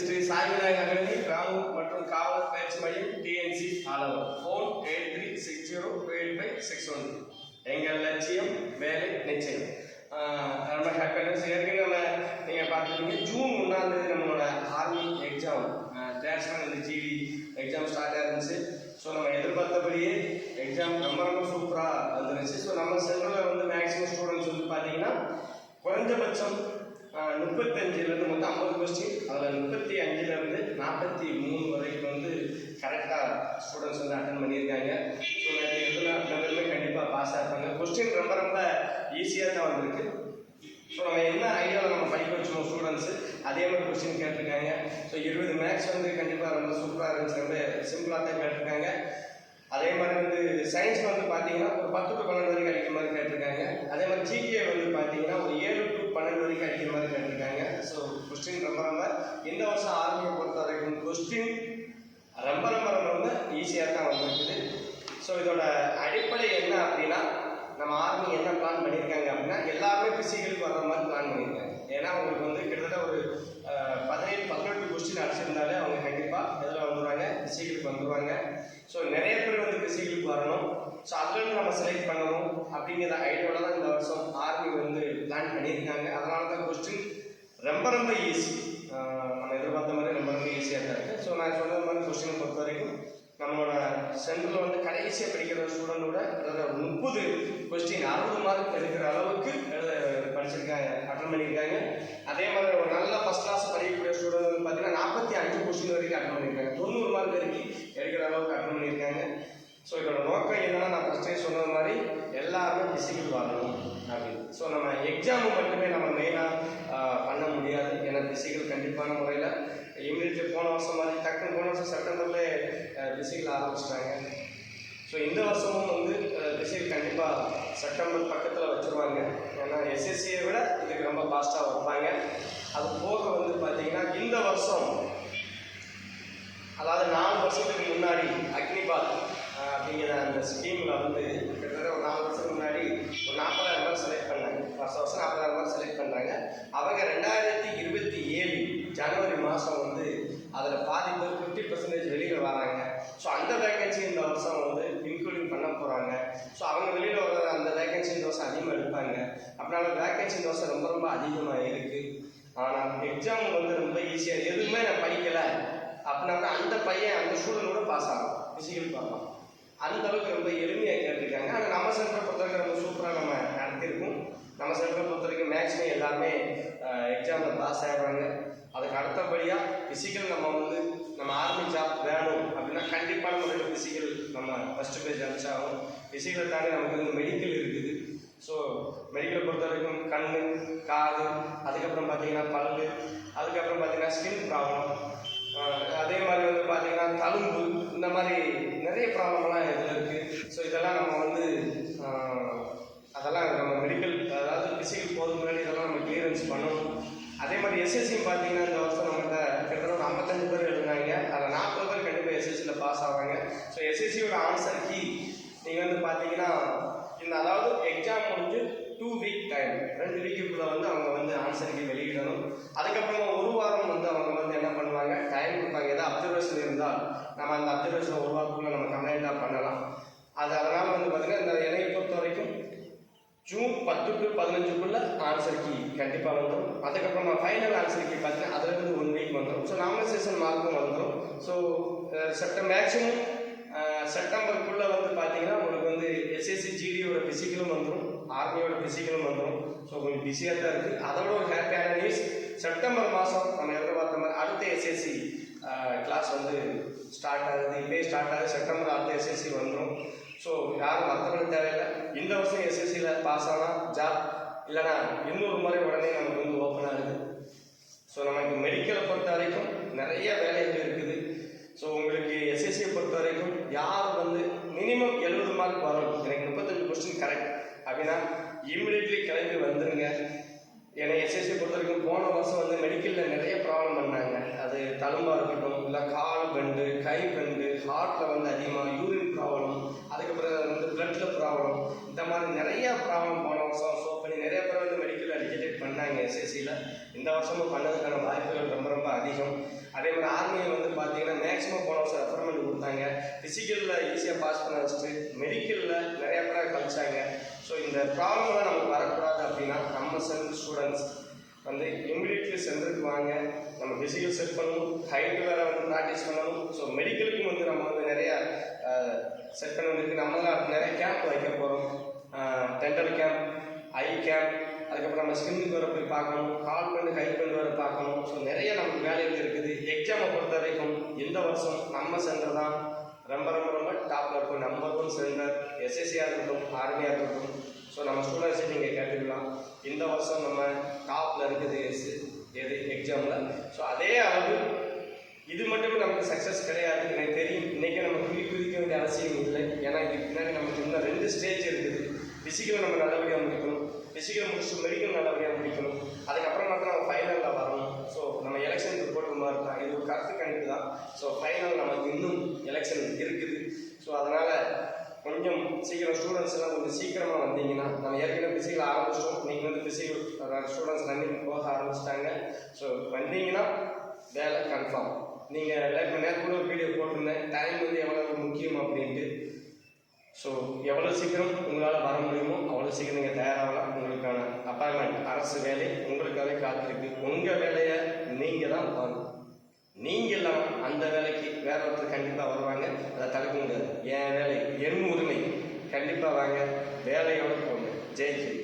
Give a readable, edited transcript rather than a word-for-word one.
Sri சாய்விநாயக academy ராமூர் மற்றும் காவல் பயிற்சி மையம் டிஎன்சி ஆலவர். ஃபோன் 83608561. எங்கள் லட்சியம் வேலை நிச்சயம். ரொம்ப ஹாப்பினஸ். ஏற்கனவே நீங்கள் பார்த்துருக்கீங்க, ஜூன் 1 நம்மளோட ஆர்மி எக்ஸாம் நேஷனல் இந்த ஜிடி எக்ஸாம் ஸ்டார்ட் ஆயிருந்துச்சு. ஸோ நம்ம எதிர்பார்த்தபடியே எக்ஸாம் ரொம்ப ரொம்ப சூப்பராக வந்துருச்சு. ஸோ நம்ம சென்டரில் வந்து மேக்ஸிமம் ஸ்டூடெண்ட்ஸ் வந்து பார்த்தீங்கன்னா குறைஞ்சபட்சம் 35லேருந்து மொத்தம் 50 கொஸ்டின், அதில் 35லேருந்து 43 வரைக்கும் வந்து கரெக்டாக ஸ்டூடெண்ட்ஸ் வந்து அட்டன் பண்ணியிருக்காங்க. ஸோ நேற்று எதில் அத்தனை கண்டிப்பாக பாஸ் ஆகிருப்பாங்க. கொஸ்டின் ரொம்ப ரொம்ப ஈஸியாக தான் வந்திருக்கு. ஸோ நம்ம என்ன ஐடியாவில் நம்ம படிக்க வச்சோம் ஸ்டூடெண்ட்ஸு அதே மாதிரி கொஸ்டின் கேட்டிருக்காங்க. ஸோ 20 மேக்ஸ் வந்து கண்டிப்பாக ரொம்ப சூப்பராக இருந்துச்சு, ரொம்ப சிம்பிளாக தான் கேட்டிருக்காங்க. அதே மாதிரி வந்து சயின்ஸ் வந்து பார்த்தீங்கன்னா ஒரு 10 to 12 வரைக்கும் அடிக்கிற மாதிரி கேட்டிருக்காங்க. அதே மாதிரி ஜிகே வந்து பார்த்தீங்கன்னா ஒரு 7 to 12 வரைக்கும் அடிக்கிற மாதிரி கேட்டிருக்காங்க. ஸோ கொஸ்டின் ரொம்ப ரொம்ப இந்த வருஷம் ஆர்மியை பொறுத்த வரைக்கும் கொஸ்டின் ரொம்ப ரொம்ப ரொம்ப ரொம்ப ஈஸியாக தான் வந்துருக்குது. ஸோ இதோட அடிப்படை என்ன அப்படின்னா, நம்ம ஆர்மி என்ன பிளான் பண்ணியிருக்காங்க அப்படின்னா எல்லாருமே பிசிக்கலுக்கு வர்ற மாதிரி பிளான் பண்ணியிருக்காங்க. ஏன்னா அவங்களுக்கு வந்து கிட்டத்தட்ட ஒரு 17-18 கொஸ்டின் அடிச்சிருந்தாலே அவங்க கண்டிப்பாக இதில் வந்துடுவாங்க, பிசிக்கலுக்கு வந்துடுவாங்க. ஸோ நிறைய பேர் வந்து பிசிக்கலுக்கு வரணும். ஸோ அதுலேருந்து நம்ம செலக்ட் பண்ணணும் அப்படிங்கிற ஐடியாவில் தான் இந்த வருஷம் ஆர்மி வந்து பிளான் பண்ணியிருக்காங்க. அதனால தான் கொஸ்டின் ரொம்ப ரொம்ப ஈஸி, நம்ம எதிர்பார்த்த மாதிரி ரொம்ப ரொம்ப ஈஸியாக தான் இருக்குது. ஸோ நான் சொன்ன மாதிரி கொஸ்டினை பொறுத்த வரைக்கும் நம்மளோட சென்டரில் வந்து கடைசியாக படிக்கிற ஸ்டூடெண்டோட 30 கொஸ்டின் 60 மார்க் எடுக்கிற அளவுக்கு படிச்சிருக்காங்க, அட்டன் பண்ணியிருக்காங்க. அதே மாதிரி ஒரு நல்ல ஃபஸ்ட் கிளாஸ் படிக்கக்கூடிய ஸ்டூடெண்ட் வந்து பார்த்தீங்கன்னா 45 கொஸ்டின் வரைக்கும் அட்டன் பண்ணியிருக்காங்க, 90 மார்க் வரைக்கும் எடுக்கிற அளவுக்கு அட்டன் பண்ணியிருக்காங்க. ஸோ இதோட நோக்கம் என்னன்னா, நான் ஃபஸ்ட்டே சொன்ன மாதிரி எல்லாருமே பிசிக்கல் வரணும் அப்படின்னு. ஸோ நம்ம எக்ஸாமு மட்டுமே நம்ம மெயினாக பண்ண முடியாது. ஏன்னா பிசிக்கல் கண்டிப்பான முறையில் இம்மிடியட்லி போன வருஷம் மாதிரி டக்குன்னு போன வருஷம் செப்டம்பர்லேயே பிசிக்கல் ஆரம்பிச்சிட்டாங்க. ஸோ இந்த வருஷமும் வந்து பிசிக்கல் கண்டிப்பாக செப்டம்பர் பக்கத்தில் வச்சுருவாங்க. ஏன்னா எஸ்எஸ்சியை விட இதுக்கு ரொம்ப ஃபாஸ்ட்டாக வைப்பாங்க. அது போக வந்து பார்த்தீங்கன்னா இந்த வருஷம், அதாவது 4 வருஷத்துக்கு முன்னாடி அக்னிபாத் அப்படிங்கிற அந்த ஸ்கீமில் வந்து கிட்டத்தட்ட ஒரு 4 வருஷத்துக்கு முன்னாடி ஒரு 40,000 பேர் செலக்ட் பண்ணாங்க. வருஷம் 40,000 பேர் செலக்ட் பண்ணுறாங்க. அவங்க 2027 ஜனவரி மாதம் வந்து அதில் பாதி பேர் 50% வெளியில் வராங்க. ஸோ அந்த வேகன்சி இந்த வருஷம் வந்து இன்க்ளூடிங் பண்ண போகிறாங்க. ஸோ அவங்க வெளியில் வர அந்த வேகன்சி இந்த வருஷம் அதிகமாக எடுப்பாங்க. அப்படினால வேகன்சி இந்த வருஷம் ரொம்ப ரொம்ப அதிகமாக இருக்குது. ஆனால் எக்ஸாம் வந்து ரொம்ப ஈஸியாக, எதுவுமே நான் படிக்கலை அப்படின்னா அந்த பையன் அந்த ஸ்டூடெண்ட் கூட பாஸ் ஆகும், பிசிக்கல் பார்க்கலாம். அந்த அளவுக்கு ரொம்ப எளிமையாக கேட்டிருக்காங்க. ஆனால் நம்ம சென்டரை பொறுத்த வரைக்கும் ரொம்ப சூப்பராக நம்ம நடத்தியிருக்கோம். நம்ம சென்டரை பொறுத்த வரைக்கும் மேக்ஸிமம் எல்லாருமே எக்ஸாமில் பாஸ் ஆகிடுவாங்க. அதுக்கு அடுத்தபடியாக பிசிக்கல் நம்ம ஆர்மி ஜாப் வேணும் அப்படின்னா கண்டிப்பான முறையில் பிசிக்கல் நம்ம ஃபஸ்ட்டு பேஜ் அனுப்பிச்சாகும். பிசிக்கலை தாண்டி நமக்கு வந்து மெடிக்கல் இருக்குது. ஸோ மெடிக்கலை பொறுத்த வரைக்கும் கண், காது, அதுக்கப்புறம் பார்த்தீங்கன்னா பல்லு, அதுக்கப்புறம் பார்த்தீங்கன்னா ஸ்கின் ப்ராப்ளம், அதே மாதிரி வந்து பார்த்தீங்கன்னா தழும்பு, இந்த மாதிரி நிறைய ப்ராப்ளம்லாம் இதில் இருக்குது. ஸோ இதெல்லாம் நம்ம வந்து அதெல்லாம் நம்ம மெடிக்கல், அதாவது பிசிக்கல் போகிறதுக்கு முன்னாடி இதெல்லாம் நம்ம கிளியரன்ஸ் பண்ணணும். அதே மாதிரி எஸ்எஸ்சி பார்த்தீங்கன்னா இந்த வருஷம் நம்மகிட்ட கிட்டத்தட்ட 55 பேர் எழுதுனாங்க. அதில் 40 பேர் கண்டிப்பாக எஸ்எஸ்சியில் பாஸ் ஆவாங்க. ஸோ எஸ்எஸ்சியோட ஆன்சர் கீ நீங்கள் வந்து பார்த்தீங்கன்னா இந்த, அதாவது எக்ஸாம் முடிஞ்சு 2 வீக் டைம், 2 வீக்குக்குள்ளே வந்து அவங்க வந்து ஆன்சர் கீ வெளியிடணும். அதுக்கப்புறமா 1 வாரம் வந்து அவங்க வந்து என்ன பண்ணுவாங்க, டைம் கொடுப்பாங்க. ஏதாவது அப்சர்வேஷன் இருந்தால் நம்ம அந்த அப்சர்வேஷனை 1 வாரத்துக்குள்ளே நம்ம கம்ப்ளைண்ட்டாக பண்ணலாம். அதனால் வந்து பார்த்தீங்கன்னா இந்த என்னையை பொறுத்த வரைக்கும் ஜூன் 10 to 15க்குள்ளே ஆன்சர் கீ கண்டிப்பாக வந்துடும். அதுக்கப்புறமா ஃபைனல் ஆன்சர் கீ பார்த்தீங்கன்னா அதுலேருந்து 1 வீக் வந்துடும். ஸோ நாமினேஷன் மார்க்கும் வந்துடும். ஸோ மேக்ஸிமம் செப்டம்பருக்குள்ளே வந்து பார்த்தீங்கன்னா உங்களுக்கு வந்து எஸ்எஸ்சி ஜிடியோட பிசிக்கலும் வந்துடும், ஆர்மியோட பிசிக்கலும் வந்துடும். ஸோ கொஞ்சம் பிஸியாக தான் இருக்குது. அதோட ஒரு ஹாப்பியான நியூஸ், செப்டம்பர் மாதம் நம்ம எதிர்பார்த்த மாதிரி அடுத்த எஸ்எஸ்சி கிளாஸ் வந்து ஸ்டார்ட் ஆகுது. இப்போயே ஸ்டார்ட் ஆகுது. செப்டம்பர் அடுத்த எஸ்எஸ்சி வந்துடும். ஸோ யாரும் மற்றவங்க தேவையில்லை. இந்த வருஷம் எஸ்எஸ்சியில் பாஸ் ஆனால் ஜாப், இல்லைனா இன்னொரு முறை உடனே நமக்கு வந்து ஓப்பன் ஆகுது. ஸோ நமக்கு மெடிக்கலை பொறுத்த வரைக்கும் நிறைய வேலைகள் இருக்குது. ஸோ உங்களுக்கு எஸ்எஸ்சியை பொறுத்த வரைக்கும் யார் வந்து மினிமம் 70 மார்க் வரணும், எனக்கு 35 கொஸ்டின் கரெக்ட் அப்படின்னா இம்மிடியட்லி கிளம்பி வந்துடுங்க. ஏன்னா எஸ்எஸ்சியை பொறுத்த வரைக்கும் போன வருஷம் வந்து மெடிக்கலில் நிறைய ப்ராப்ளம் பண்ணாங்க. அது தழும்பாக இருக்கட்டும், இல்லை கால் பெண்டு, கை பெண்டு, ஹார்ட்டில் வந்து அதிகமாக யூரின் ப்ராப்ளம், அதுக்கப்புறம் வந்து பிளட்டில் ப்ராப்ளம், இந்த மாதிரி நிறையா ப்ராப்ளம் போன வருஷம் ஸோ பண்ணி நிறைய பேர் வந்து மெடிக்கலில் ரிஜெக்ட் பண்ணாங்க எஸ்எஸ்சியில். இந்த வருஷமும் பண்ணதுக்கான வாய்ப்புகள் ரொம்ப ரொம்ப அதிகம். மாதிரி ஆர்மியில் வந்து பார்த்தீங்கன்னா மேக்ஸிமம் போன வருஷம் ரெஃபர்மெண்ட் கொடுத்தாங்க. ஃபிசிக்கலில் ஈஸியாக பாஸ் பண்ண வச்சுட்டு மெடிக்கலில் நிறையா பேர் கழிச்சாங்க. ஸோ இந்த ப்ராப்ளம்லாம் நமக்கு வரக்கூடாது அப்படின்னா நம்ம ஸ்டூடெண்ட்ஸ் வந்து இமிடியட்லி சென்டருக்கு வாங்க. நம்ம ஃபிசிக்கல் செட் பண்ணணும், ஹைட்டு வேறு வந்து ப்ராக்டிஸ் பண்ணணும். ஸோ மெடிக்கலுக்கும் வந்து நம்ம வந்து நிறையா செட் பண்ண வேண்டியிருக்கு. நம்மளாம் நிறைய கேம்ப் வைக்க போகிறோம். டென்டல் கேம்ப், ஐ கேம்ப், அதுக்கப்புறம் நம்ம ஸ்கின்னுக்கு வர போய் பார்க்கணும், கால் பண்ணு கை பண்ணு வர பார்க்கணும். ஸோ நிறைய நமக்கு வேலைகள் இருக்குது. எக்ஸாமை பொறுத்த வரைக்கும் இந்த வருஷம் நம்ம சென்டர் தான் ரொம்ப ரொம்ப ரொம்ப டாப்பில் இருக்கும். Number 1 centre. எஸ்எஸ்சியாக இருக்கட்டும், ஆர்மியாக இருக்கட்டும். ஸோ நம்ம ஸ்டூடெண்ட்ஸை நீங்கள் கேட்டுக்கலாம். இந்த வருஷம் நம்ம டாப்பில் இருக்குது எது எக்ஸாமில். ஸோ அதே அளவு இது மட்டுமே நமக்கு சக்ஸஸ் கிடையாது, எனக்கு தெரியும். இன்றைக்கி நம்ம குதிக்க வேண்டிய அவசியம் இல்லை. ஏன்னா இதுக்கு பின்னாடி நமக்கு இன்னும் 2 ஸ்டேஜ் இருக்குது. ஃபிசிக்கலை நம்ம நல்லபடியாக முடிக்கணும், ஃபிசிக்கல் முடிச்சுட்டு மெடிக்கல் நல்லபடியாக முடிக்கணும். அதுக்கப்புறமா தான் நம்ம ஃபைனலில் வரணும். ஸோ நம்ம எலெக்ஷனுக்கு போட்ட மாதிரி தான், இது ஒரு கருத்து கணிப்பு தான். ஸோ ஃபைனல் நமக்கு இன்னும் எலெக்ஷன் இருக்குது. ஸோ அதனால் கொஞ்சம் சீக்கிரம் ஸ்டூடெண்ட்ஸ் எல்லாம் கொஞ்சம் சீக்கிரமாக வந்தீங்கன்னா, நம்ம ஏற்கனவே ஃபிசிக்கல் ஆரம்பிச்சிட்டோம். இன்றைக்கி வந்து ஃபிசிக்கல் ஸ்டூடெண்ட்ஸ் ரன்னிங் போக ஆரம்பிச்சிட்டாங்க. ஸோ வந்தீங்கன்னா வேலை கன்ஃபார்ம். நீங்கள் நேற்று கூட ஒரு வீடியோ போட்டிருந்தேன், டைம் வந்து எவ்வளோ முக்கியம் அப்படின்ட்டு. ஸோ எவ்வளோ சீக்கிரம் உங்களால் வர முடியுமோ அவ்வளோ சீக்கிரம் நீங்கள் தயாராகலாம். உங்களுக்கான அப்பாயின்மெண்ட் அரசு வேலை உங்களுக்காகவே காத்திருக்கு. உங்கள் வேலையை நீங்கள் தான் வாங்கணும். நீங்கள் இல்லாமல் அந்த வேலைக்கு வேற ஒருத்தர் கண்டிப்பாக வருவாங்க, அதை தடுக்க முடியாது. என் வேலை என் உரிமை. கண்டிப்பாக வாங்க, வேலையோடு போங்க. ஜெய் ஹிந்த்.